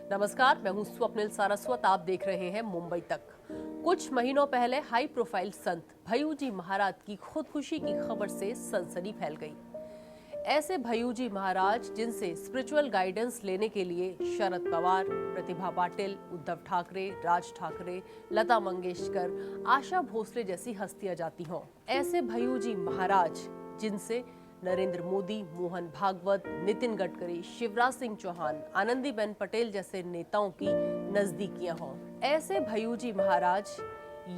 नमस्कार, मैं हूं स्वप्निल सारस्वत। आप देख रहे हैं मुंबई तक। कुछ महीनों पहले हाई प्रोफाइल संत भय्यूजी महाराज की खुदकुशी की खबर से सनसनी फैल गई। ऐसे भय्यूजी महाराज जिनसे स्पिरिचुअल गाइडेंस लेने के लिए शरद पवार, प्रतिभा पाटिल, उद्धव ठाकरे, राज ठाकरे, लता मंगेशकर, आशा भोसले जैसी हस्तियां जाती हों। ऐसे भय्यूजी महाराज जिनसे नरेंद्र मोदी, मोहन भागवत, नितिन गडकरी, शिवराज सिंह चौहान, आनंदीबेन पटेल जैसे नेताओं की नजदीकियां हों। ऐसे भय्यूजी महाराज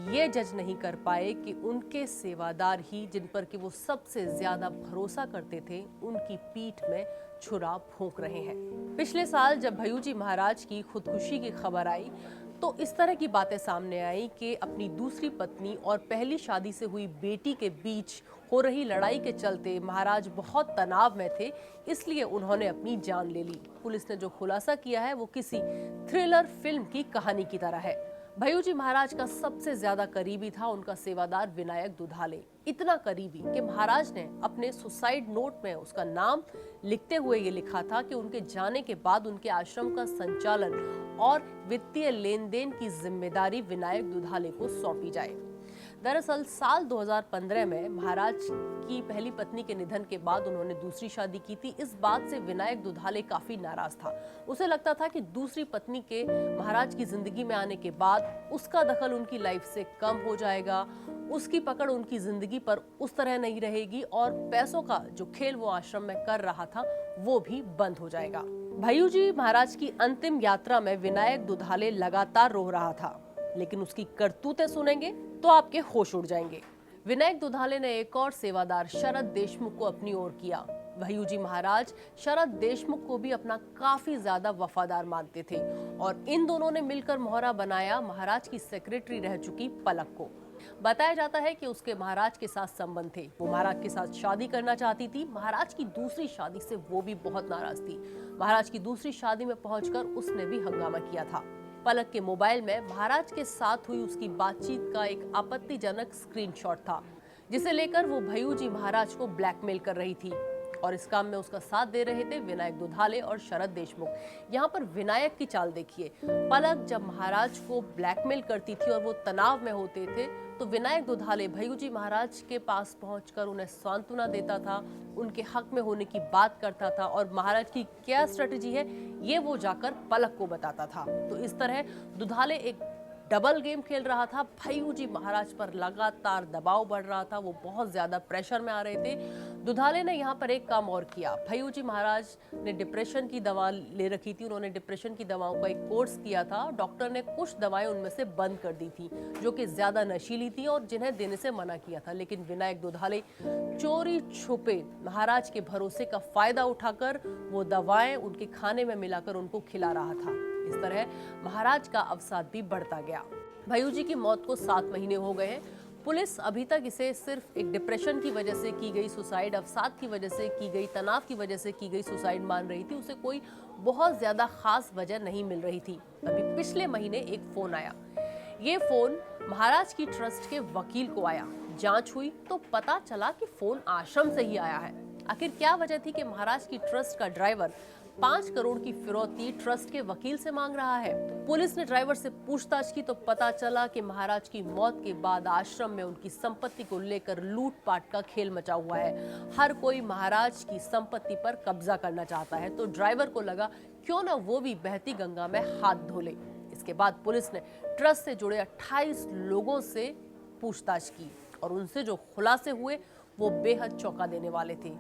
ये जज नहीं कर पाए कि उनके सेवादार ही जिन पर कि वो सबसे ज्यादा भरोसा करते थे, उनकी पीठ में छुरा भोंक रहे हैं। पिछले साल जब भय्यूजी महाराज की खुदकुशी की खबर आई तो इस तरह की बातें सामने आई कि अपनी दूसरी पत्नी और पहली शादी से हुई बेटी के बीच हो रही लड़ाई के चलते महाराज बहुत तनाव में थे, इसलिए उन्होंने अपनी जान ले ली। पुलिस ने जो खुलासा किया है वो किसी थ्रिलर फिल्म की कहानी की तरह है। भय्यूजी महाराज का सबसे ज्यादा करीबी था उनका सेवादार विनायक दुधाले। इतना करीबी कि महाराज ने अपने सुसाइड नोट में उसका नाम लिखते हुए ये लिखा था कि उनके जाने के बाद उनके आश्रम का संचालन और वित्तीय लेन देन की जिम्मेदारी विनायक दुधाले को सौंपी जाए। दरअसल साल 2015 में महाराज की पहली पत्नी के निधन के बाद उन्होंने दूसरी शादी की थी। इस बात से विनायक दुधाले काफी नाराज था। उसे लगता था कि दूसरी पत्नी के महाराज की जिंदगी में आने के बाद उसका दखल उनकी लाइफ से कम हो जाएगा, उसकी पकड़ उनकी जिंदगी पर उस तरह नहीं रहेगी और पैसों का जो खेल वो आश्रम में कर रहा था वो भी बंद हो जाएगा। भय्यूजी महाराज की अंतिम यात्रा में विनायक दुधाले लगातार रो रहा था, लेकिन उसकी करतूतें सुनेंगे तो आपके होश उड़ जाएंगे। विनायक दुधाले ने एक और सेवादार शरद देशमुख को अपनी ओर किया। भय्यूजी महाराज शरद देशमुख को भी अपना काफी ज्यादा वफादार मानते थे और इन दोनों ने मिलकर मोहरा बनाया महाराज की सेक्रेटरी रह चुकी पलक को। बताया जाता है कि उसके महाराज के साथ संबंध थे। वो महाराज के साथ शादी करना चाहती थी। महाराज की दूसरी शादी से वो भी बहुत नाराज थी। महाराज की दूसरी शादी में पहुंचकर उसने भी हंगामा किया था। पलक के मोबाइल में महाराज के साथ हुई उसकी बातचीत का एक आपत्तिजनक स्क्रीनशॉट था, जिसे लेकर वो भय्यूजी महाराज को ब्लैकमेल कर रही थी और इस काम में उसका साथ दे रहे थे विनायक दुधाले और शरद देशमुख। यहाँ पर विनायक की चाल देखिए। पलक जब महाराज को ब्लैकमेल करती थी और वो तनाव में होते थे तो विनायक दुधाले भय्यूजी महाराज के पास पहुंचकर उन्हें सांत्वना देता था, उनके हक में होने की बात करता था और महाराज की क्या स्ट्रेटेजी है ये वो जाकर पलक को बताता था। तो इस तरह दुधाले एक डबल गेम खेल रहा था। भय्यूजी महाराज पर लगातार दबाव बढ़ रहा था, वो बहुत ज्यादा प्रेशर में आ रहे थे। दुधाले ने यहाँ पर एक काम और किया। भय्यूजी महाराज ने डिप्रेशन की दवा ले रखी थी, उन्होंने डिप्रेशन की दवाओं का एक कोर्स किया था। डॉक्टर ने कुछ दवाएं उनमें से बंद कर दी थी जो कि ज्यादा नशीली थी और जिन्हें देने से मना किया था, लेकिन विनायक दुधाले चोरी छुपे महाराज के भरोसे का फायदा उठाकर वो दवाएं उनके खाने में मिलाकर उनको खिला रहा था। इस तरह महाराज का अवसाद भी बढ़ता गया। भय्यूजी की मौत को 7 महीने हो गए हैं। पुलिस अभी तक इसे सिर्फ एक डिप्रेशन की वजह से की गई सुसाइड, अवसाद की वजह से की गई, तनाव की वजह से की गई सुसाइड मान रही थी। उसे कोई बहुत ज्यादा खास वजह नहीं मिल रही थी। अभी पिछले महीने एक फोन आया। ये फोन महाराज की ट्रस्ट के वकील को आया। जांच हुई तो पता चला कि फोन आश्रम से ही आया है। आखिर क्या वजह थी कि महाराज की ट्रस्ट का ड्राइवर 5 करोड़ की फिरौती ट्रस्ट के वकील से मांग रहा है? पुलिस ने ड्राइवर से पूछताछ की तो पता चला कि महाराज की मौत के बाद आश्रम में उनकी संपत्ति को लेकर लूटपाट का खेल मचा हुआ है। हर कोई महाराज की संपत्ति पर कब्जा करना चाहता है, तो ड्राइवर को लगा क्यों ना वो भी बहती गंगा में हाथ धो ले। इसके बाद पुलिस ने ट्रस्ट से जुड़े 28 लोगों से पूछताछ की और उनसे जो खुलासे हुए वो बेहद चौंका देने वाले थे।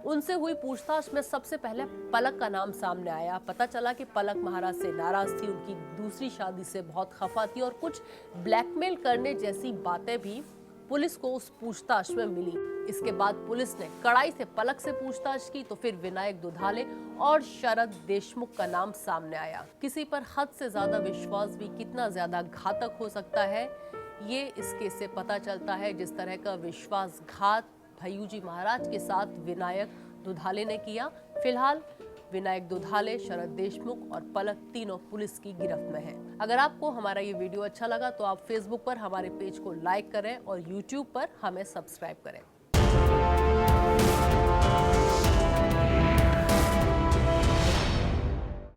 उनसे हुई पूछताछ में सबसे पहले पलक का नाम सामने आया। पता चला कि पलक महाराज से नाराज थी, उनकी दूसरी शादी से बहुत खफा थी और कुछ ब्लैकमेल करने जैसी बातें भी पुलिस को उस पूछताछ में मिली। इसके बाद पुलिस ने कड़ाई से पलक से पूछताछ की तो फिर विनायक दुधाले और शरद देशमुख का नाम सामने आया। किसी पर हद से ज्यादा विश्वास भी कितना ज्यादा घातक हो सकता है ये इस केस से पता चलता है। जिस तरह का विश्वासघात भय्यूजी महाराज के साथ विनायक दुधाले ने किया। फिलहाल विनायक दुधाले, शरद देशमुख और पलक तीनों पुलिस की गिरफ्त में हैं। अगर आपको हमारा ये वीडियो अच्छा लगा तो आप फेसबुक पर हमारे पेज को लाइक करें और यूट्यूब पर हमें सब्सक्राइब करें।